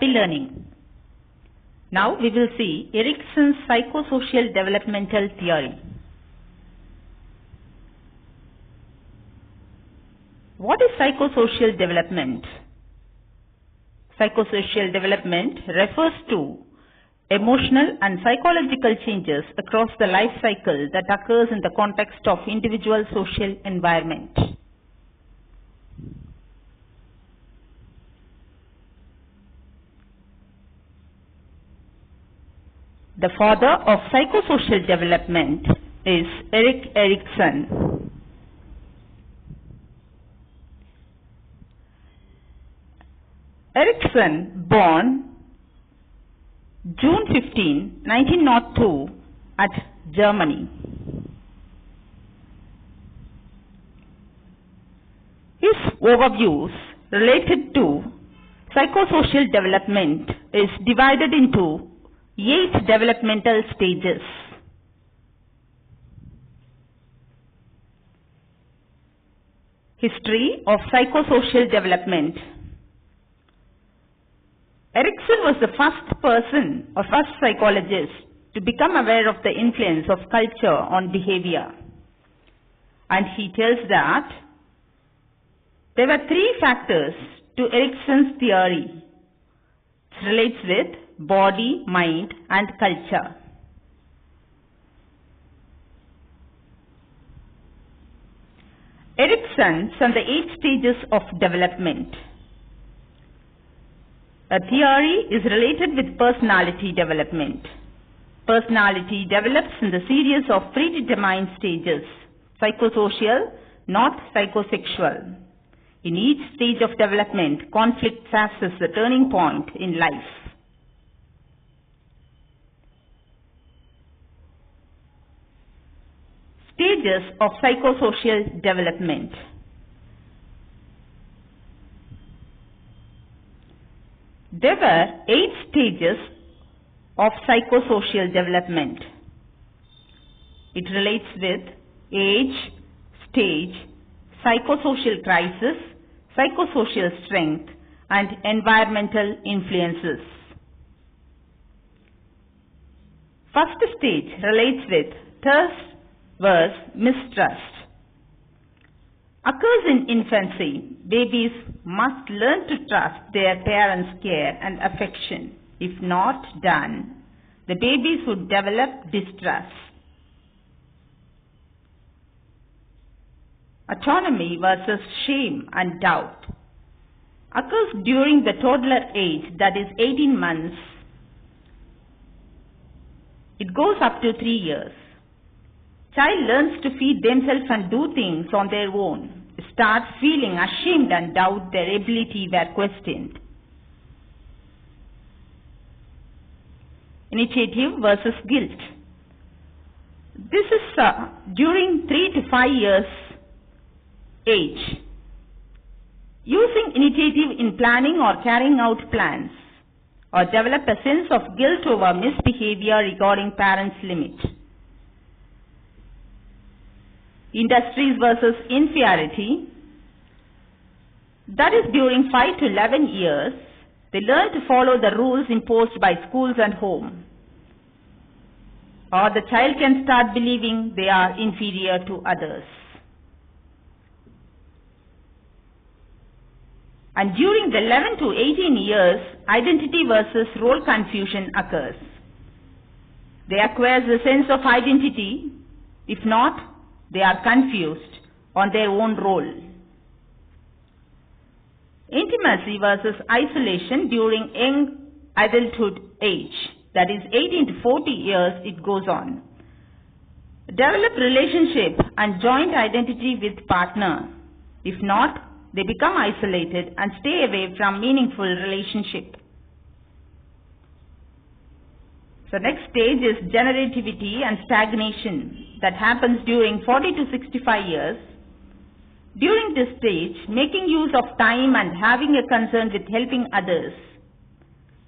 learning. Now we will see ERIKSON'S psychosocial developmental theory. What is psychosocial development? Psychosocial development refers to emotional and psychological changes across the life cycle that occurs in the context of individual social environment. The father of psychosocial development is Erik Erikson. Erikson, born June 15, 1902 at Germany. His overviews related to psychosocial development is divided into 8 developmental stages. History of psychosocial development. Erikson was the first person or first psychologist to become aware of the influence of culture on behavior. And he tells that there were 3 factors to Erikson's theory. It relates with body, mind, and culture. Erikson's and the 8 stages of development. A theory is related with personality development. Personality develops in the series of predetermined stages, psychosocial, not psychosexual. In each stage of development, conflict acts as the turning point in life. Stages of psychosocial development. There were 8 stages of psychosocial development. It relates with age, stage, psychosocial crisis, psychosocial strength, and environmental influences. First stage relates with thirst versus mistrust. Occurs in infancy. Babies must learn to trust their parents' care and affection. If not done, the babies would develop distrust. Autonomy versus shame and doubt. Occurs during the toddler age, that is 18 months. It goes up to 3 years. Child learns to feed themselves and do things on their own, starts feeling ashamed and doubt their ability where questioned. Initiative versus guilt. This is during 3 to 5 years age. Using initiative in planning or carrying out plans, or develop a sense of guilt over misbehavior regarding parents' limit. Industries versus inferiority. That is during 5 to 11 years, they learn to follow the rules imposed by schools and home. Or the child can start believing they are inferior to others. And during the 11 to 18 years, identity versus role confusion occurs. They acquire the sense of identity. If not, they are confused on their own role. Intimacy versus isolation during young adulthood age, that is 18 to 40 years it goes on. Develop relationship and joint identity with partner. If not, they become isolated and stay away from meaningful relationship. So next stage is generativity and stagnation that happens during 40 to 65 years. During this stage, making use of time and having a concern with helping others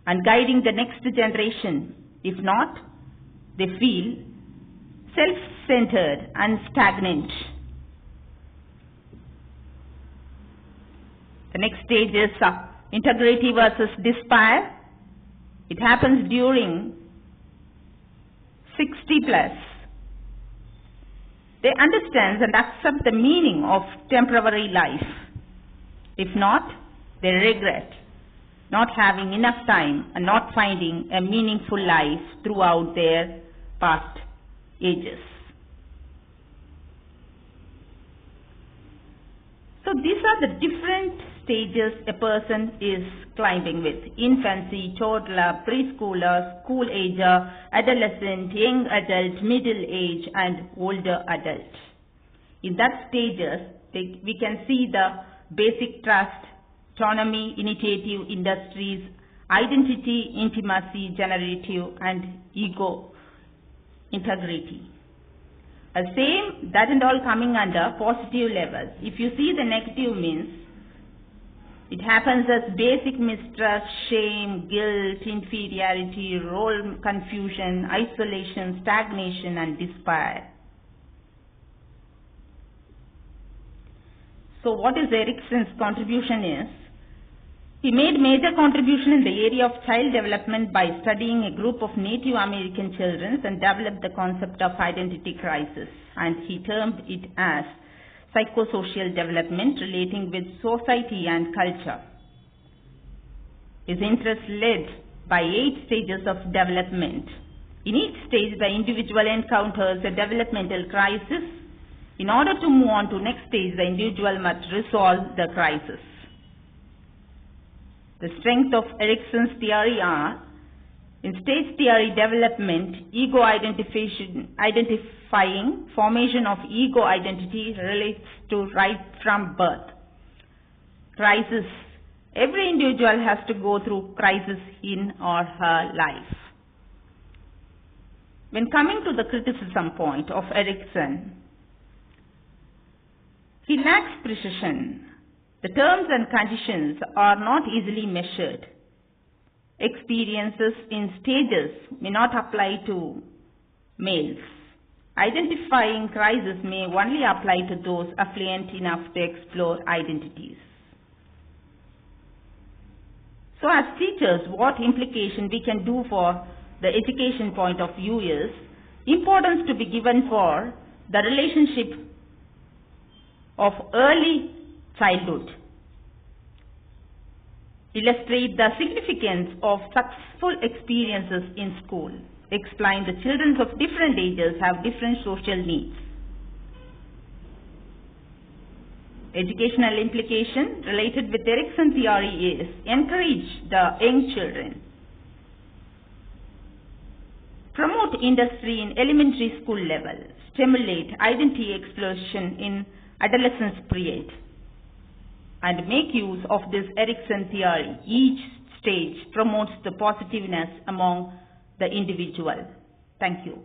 and guiding the next generation. If not, they feel self-centered and stagnant. The next stage is integrity versus despair. It happens during 60 plus. They understand and accept the meaning of temporary life. If not, they regret not having enough time and not finding a meaningful life throughout their past ages. So these are the different stages a person is climbing with: infancy, toddler, preschooler, school ager, adolescent, young adult, middle age, and older adult. In that stages, we can see the basic trust, autonomy, initiative, industries, identity, intimacy, generative, and ego, integrity. Same, that and all coming under positive levels. If you see the negative means, it happens as basic mistrust, shame, guilt, inferiority, role confusion, isolation, stagnation, and despair. So what is ERIKSON'S contribution is, he made major contribution in the area of child development by studying a group of Native American children and developed the concept of identity crisis, and he termed it as psychosocial development relating with society and culture. His interest led by 8 stages of development. In each stage, the individual encounters a developmental crisis. In order to move on to next stage, the individual must resolve the crisis. The strength of ERIKSON'S theory are: in stage theory development, ego identifying formation of ego identity relates to right from birth. Crisis. Every individual has to go through crisis in or her life. When coming to the criticism point of ERIKSON, he lacks precision. The terms and conditions are not easily measured. Experiences in stages may not apply to males. Identifying crisis may only apply to those affluent enough to explore identities. So as teachers, what implication we can do for the education point of view is importance to be given for the relationship of early childhood. Illustrate the significance of successful experiences in school. Explain the children of different ages have different social needs. Educational implication related with ERIKSON theory is encourage the young children. Promote industry in elementary school level. Stimulate identity exploration in adolescence period. And make use of this ERIKSON theory. Each stage promotes the positiveness among the individual. Thank you.